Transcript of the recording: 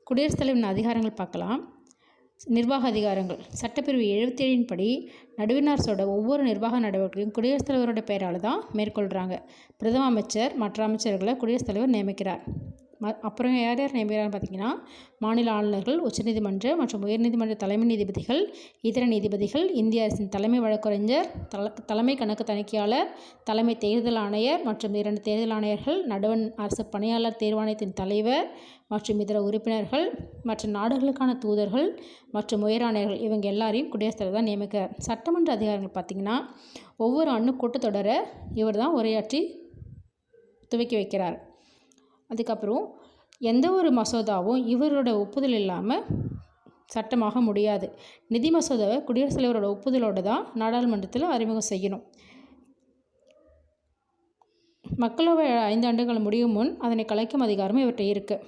குடியரசுத் தலைவரின் அதிகாரங்கள் பார்க்கலாம். நிர்வாக அதிகாரங்கள். சட்டப்பிரிவு 77 படி நடுவண் அரசோட ஒவ்வொரு நிர்வாக நடவடிக்கையும் குடியரசுத் தலைவரோட பெயரால் தான் மேற்கொள்கிறாங்க. பிரதம அமைச்சர் மற்ற அமைச்சர்களை குடியரசுத் தலைவர் நியமிக்கிறார். அப்புறம் யார் யார் நியமிக்கிறான்னு பார்த்தீங்கன்னா, மாநில ஆளுநர்கள், உச்சநீதிமன்ற மற்றும் உயர்நீதிமன்ற தலைமை நீதிபதிகள், இதர நீதிபதிகள், இந்திய அரசின் தலைமை வழக்கறிஞர், தலைமை கணக்கு தணிக்கையாளர், தலைமை தேர்தல் ஆணையர் மற்றும் 2 தேர்தல் ஆணையர்கள், நடுவண் அரசு பணியாளர் தேர்வாணையத்தின் தலைவர் மற்றும் இதர உறுப்பினர்கள், மற்ற நாடுகளுக்கான தூதர்கள் மற்றும் உயராணையர்கள் இவங்க எல்லாரையும் குடியரசுத் தலைவர் தான் நியமிக்கிறார். சட்டமன்ற அதிகாரங்கள் பார்த்திங்கன்னா, ஒவ்வொரு ஆண்டும் கூட்டத்தொடரை இவர் தான் உரையாற்றி துவக்கி வைக்கிறார். அதுக்கப்புறம் எந்த ஒரு மசோதாவும் இவரோட ஒப்புதல் இல்லாமல் சட்டமாக முடியாது. நிதி மசோதாவை குடியரசுத் தலைவரோட ஒப்புதலோடு தான் நாடாளுமன்றத்தில் அறிமுகம் செய்யணும். மக்களவை 5 ஆண்டுகள் முடியும் முன் அதனை கலைக்கும் அதிகாரமும் இவர்கிட்ட இருக்குது.